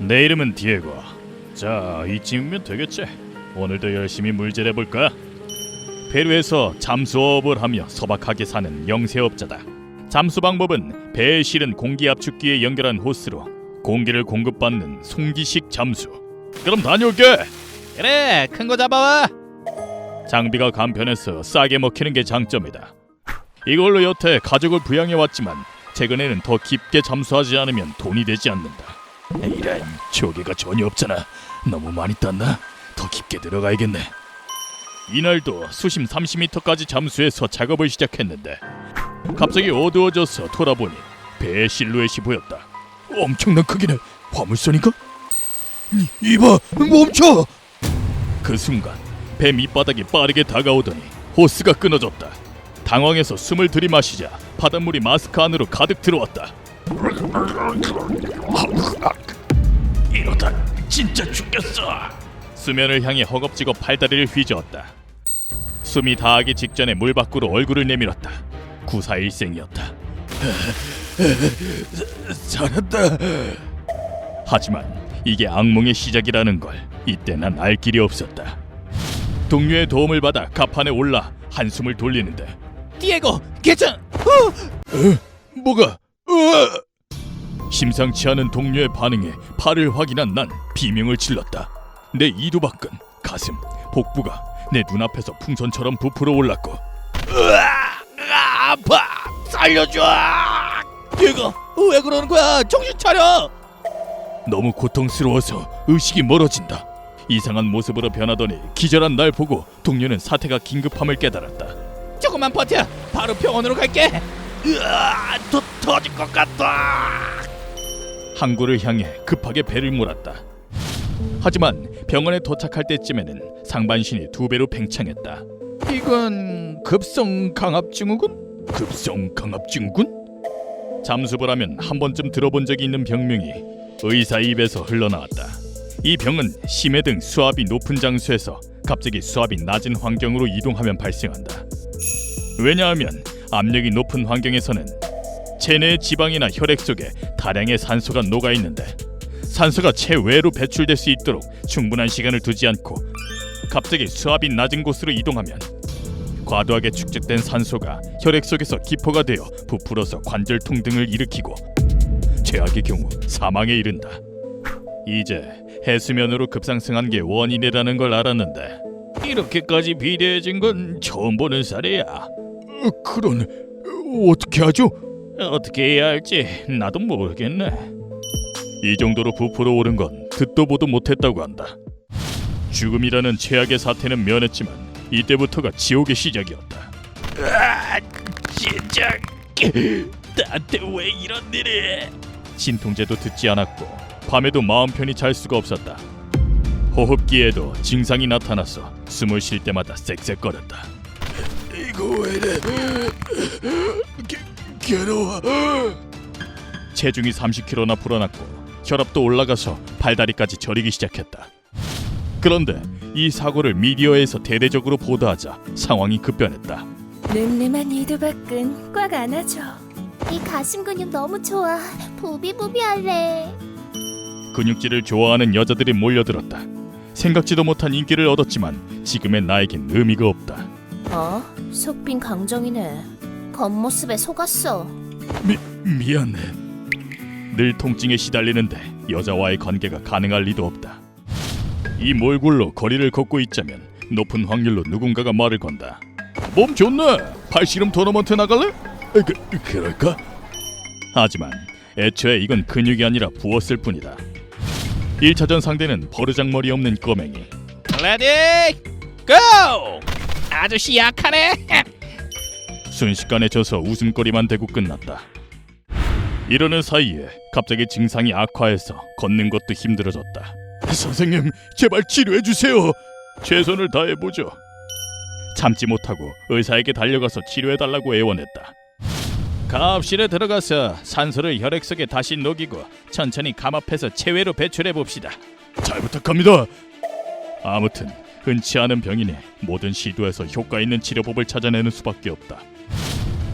내 이름은 디에고. 자, 이쯤이면 되겠지. 오늘도 열심히 물질해볼까? 페루에서 잠수업을 하며 소박하게 사는 영세업자다. 잠수 방법은 배에 실은 공기 압축기에 연결한 호스로 공기를 공급받는 송기식 잠수. 그럼 다녀올게. 그래, 큰 거 잡아와. 장비가 간편해서 싸게 먹히는 게 장점이다. 이걸로 여태 가족을 부양해왔지만 최근에는 더 깊게 잠수하지 않으면 돈이 되지 않는다. 이런, 조개가 전혀 없잖아. 너무 많이 땄나? 더 깊게 들어가야겠네. 이날도 수심 30m까지 잠수해서 작업을 시작했는데 갑자기 어두워져서 돌아보니 배의 실루엣이 보였다. 엄청난 크기네. 화물선인가? 이봐, 멈춰! 그 순간 배 밑바닥이 빠르게 다가오더니 호스가 끊어졌다. 당황해서 숨을 들이마시자 바닷물이 마스크 안으로 가득 들어왔다. 이러다 진짜 죽겠어. 수면을 향해 허겁지겁 팔다리를 휘저었다. 숨이 다하기 직전에 물 밖으로 얼굴을 내밀었다. 구사일생이었다. 잘한다. 하지만 이게 악몽의 시작이라는 걸 이때 난 알 길이 없었다. 동료의 도움을 받아 갑판에 올라 한숨을 돌리는데 디에고, 괜찮? 뭐가? 심상치 않은 동료의 반응에 팔을 확인한 난 비명을 질렀다. 내 이두박근, 가슴, 복부가 내 눈앞에서 풍선처럼 부풀어 올랐고 아파! 살려줘! 디에고, 왜 그러는 거야? 정신 차려! 너무 고통스러워서 의식이 멀어진다. 이상한 모습으로 변하더니 기절한 날 보고 동료는 사태가 긴급함을 깨달았다. 조금만 버텨. 바로 병원으로 갈게. 터질 것 같다. 항구를 향해 급하게 배를 몰았다. 하지만 병원에 도착할 때쯤에는 상반신이 2배로 팽창했다. 이건 급성 강압증후군? 급성 강압증후군? 잠수를 하면 한 번쯤 들어본 적이 있는 병명이 의사 입에서 흘러나왔다. 이 병은 심해 등 수압이 높은 장소에서 갑자기 수압이 낮은 환경으로 이동하면 발생한다. 왜냐하면 압력이 높은 환경에서는 체내의 지방이나 혈액 속에 다량의 산소가 녹아있는데 산소가 체외로 배출될 수 있도록 충분한 시간을 두지 않고 갑자기 수압이 낮은 곳으로 이동하면 과도하게 축적된 산소가 혈액 속에서 기포가 되어 부풀어서 관절통 등을 일으키고 최악의 경우 사망에 이른다. 이제 해수면으로 급상승한 게 원인이라는 걸 알았는데 이렇게까지 비대해진 건 처음 보는 사례야. 그런, 어떻게 하죠? 어떻게 해야 할지 나도 모르겠네. 이 정도로 부풀어 오른 건 듣도 보도 못했다고 한다. 죽음이라는 최악의 사태는 면했지만 이때부터가 지옥의 시작이었다. 진짜 나한테 왜 이런 일이? 진통제도 듣지 않았고 밤에도 마음 편히 잘 수가 없었다. 호흡기에도 증상이 나타나서 숨을 쉴 때마다 쌕쌕거렸다. 이거 왜 이래? 괴로워. 체중이 30kg나 불어났고 혈압도 올라가서 발다리까지 저리기 시작했다. 그런데 이 사고를 미디어에서 대대적으로 보도하자 상황이 급변했다. 늠름한 이두박근 꽉 안아줘. 이 가슴 근육 너무 좋아. 부비부비 할래. 근육질을 좋아하는 여자들이 몰려들었다. 생각지도 못한 인기를 얻었지만 지금의 나에겐 의미가 없다. 속빈 강정이네. 겉모습에 속았어. 미안해. 늘 통증에 시달리는데 여자와의 관계가 가능할 리도 없다. 이 몰골로 거리를 걷고 있자면 높은 확률로 누군가가 말을 건다. 몸 좋네. 팔씨름 토너먼트 나갈래? 그럴까? 하지만 애초에 이건 근육이 아니라 부었을 뿐이다. 1차전 상대는 버르장머리 없는 꼬맹이. 레디 고! 아저씨 약하네. 순식간에 져서 웃음거리만 대고 끝났다. 이러는 사이에 갑자기 증상이 악화해서 걷는 것도 힘들어졌다. 선생님, 제발 치료해주세요. 최선을 다해보죠. 참지 못하고 의사에게 달려가서 치료해달라고 애원했다. 가압실에 들어가서 산소를 혈액 속에 다시 녹이고 천천히 감압해서 체외로 배출해봅시다. 잘 부탁합니다. 아무튼 흔치 않은 병이니 모든 시도에서 효과 있는 치료법을 찾아내는 수밖에 없다.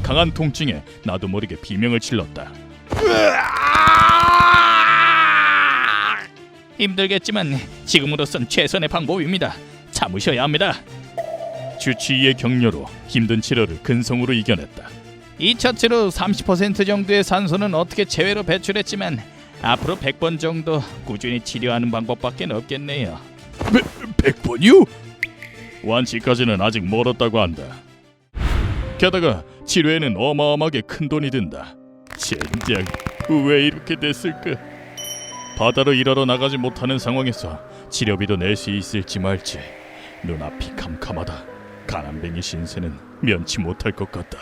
강한 통증에 나도 모르게 비명을 질렀다. 힘들겠지만 지금으로선 최선의 방법입니다. 참으셔야 합니다. 주치의의 격려로 힘든 치료를 근성으로 이겨냈다. 이 처치로 30% 정도의 산소는 어떻게 제외로 배출했지만 앞으로 100번 정도 꾸준히 치료하는 방법밖에 없겠네요. 100번이요? 완치까지는 아직 멀었다고 한다. 게다가 치료에는 어마어마하게 큰 돈이 든다. 젠장, 왜 이렇게 됐을까? 바다로 일하러 나가지 못하는 상황에서 치료비도 낼 수 있을지 말지 눈앞이 캄캄하다. 가난뱅이 신세는 면치 못할 것 같다.